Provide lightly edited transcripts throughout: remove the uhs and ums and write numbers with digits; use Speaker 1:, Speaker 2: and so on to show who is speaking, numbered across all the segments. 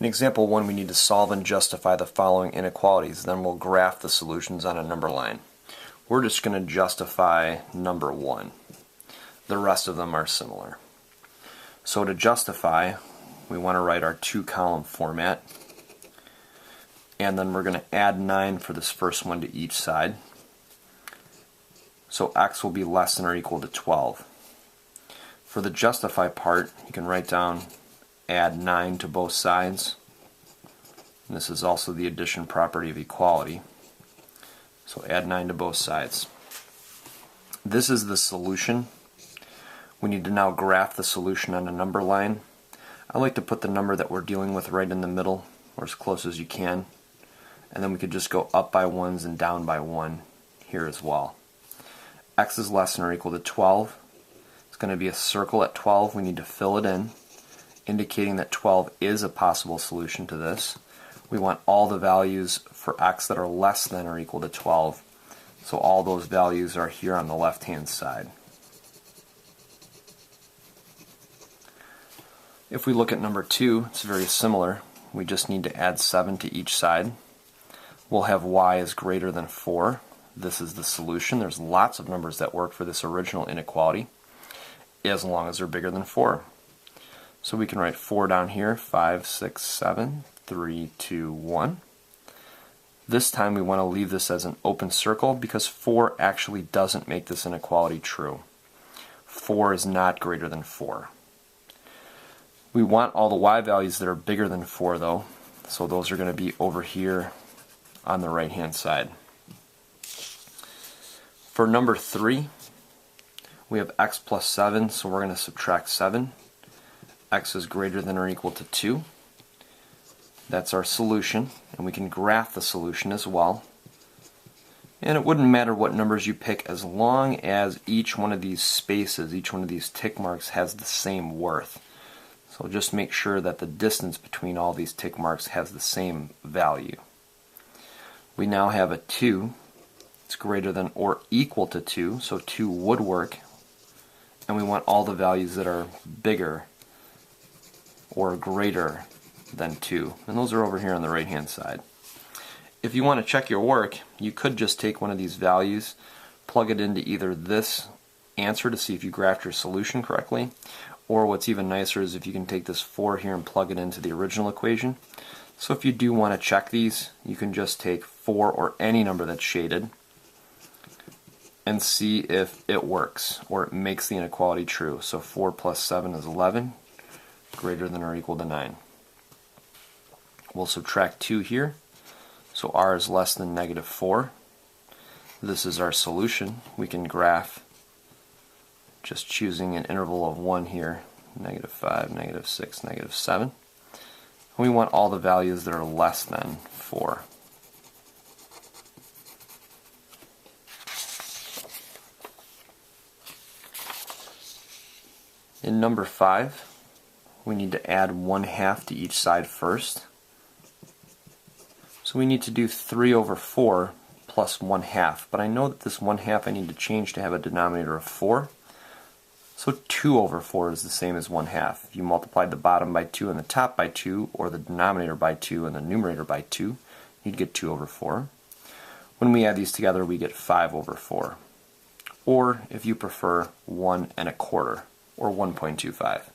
Speaker 1: In example 1, we need to solve and justify the following inequalities. Then we'll graph the solutions on a number line. We're just going to justify number 1. The rest of them are similar. So to justify, we want to write our 2-column format. And then we're going to add 9 for this first one to each side. So x will be less than or equal to 12. For the justify part, you can write down add 9 to both sides. And this is also the addition property of equality. So add 9 to both sides. This is the solution. We need to now graph the solution on a number line. I like to put the number that we're dealing with right in the middle, or as close as you can. And then we could just go up by 1s and down by 1 here as well. X is less than or equal to 12. It's going to be a circle at 12. We need to fill it in, indicating that 12 is a possible solution to this. We want all the values for x that are less than or equal to 12. So all those values are here on the left-hand side. If we look at number 2, it's very similar. We just need to add 7 to each side. We'll have y is greater than 4. This is the solution. There's lots of numbers that work for this original inequality, as long as they're bigger than 4. So we can write 4 down here, 5, 6, 7, 3, 2, 1. This time we want to leave this as an open circle because 4 actually doesn't make this inequality true. 4 is not greater than 4. We want all the y values that are bigger than 4 though, so those are going to be over here on the right hand side. For number 3, we have x plus 7, so we're going to subtract 7. X is greater than or equal to 2. That's our solution, and we can graph the solution as well. And it wouldn't matter what numbers you pick as long as each one of these spaces, each one of these tick marks has the same worth. So just make sure that the distance between all these tick marks has the same value. We now have a 2. It's greater than or equal to 2, so 2 would work. And we want all the values that are bigger or greater than 2. And those are over here on the right hand side. If you want to check your work, you could just take one of these values, plug it into either this answer to see if you graphed your solution correctly, or what's even nicer is if you can take this 4 here and plug it into the original equation. So if you do want to check these, you can just take 4 or any number that's shaded and see if it works or it makes the inequality true. So 4 plus 7 is 11, greater than or equal to 9. We'll subtract 2 here, so r is less than negative 4. This is our solution. We can graph just choosing an interval of 1 here, negative 5, negative 6, negative 7. We want all the values that are less than 4. In number 5, we need to add 1/2 to each side first. So we need to do 3 over 4 plus 1/2. But I know that this 1/2 I need to change to have a denominator of 4. So 2 over 4 is the same as 1/2. If you multiplied the bottom by 2 and the top by 2, or the denominator by 2 and the numerator by 2, you'd get 2 over 4. When we add these together, we get 5 over 4. Or, if you prefer, 1 1/4, or 1.25.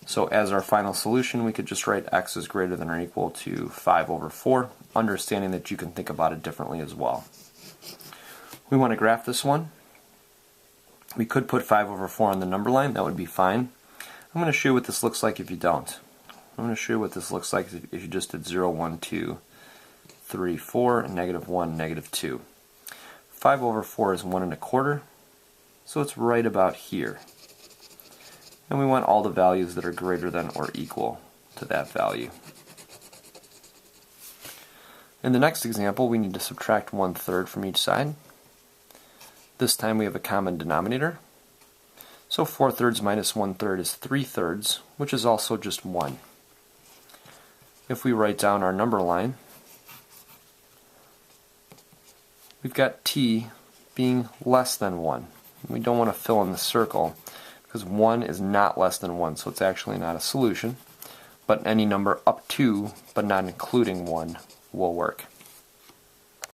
Speaker 1: So as our final solution, we could just write x is greater than or equal to 5 over 4, understanding that you can think about it differently as well. We want to graph this one. We could put 5 over 4 on the number line. That would be fine. I'm going to show you what this looks like if you don't. I'm going to show you what this looks like if you just did 0, 1, 2, 3, 4, and negative 1, negative 2. 5 over 4 is 1 1/4, so it's right about here. And we want all the values that are greater than or equal to that value. In the next example, we need to subtract 1/3 from each side. This time we have a common denominator. So 4/3 minus 1/3 is 3/3, which is also just 1. If we write down our number line, we've got t being less than 1. We don't want to fill in the circle because 1 is not less than 1, so it's actually not a solution. but any number up to but not including 1 will work.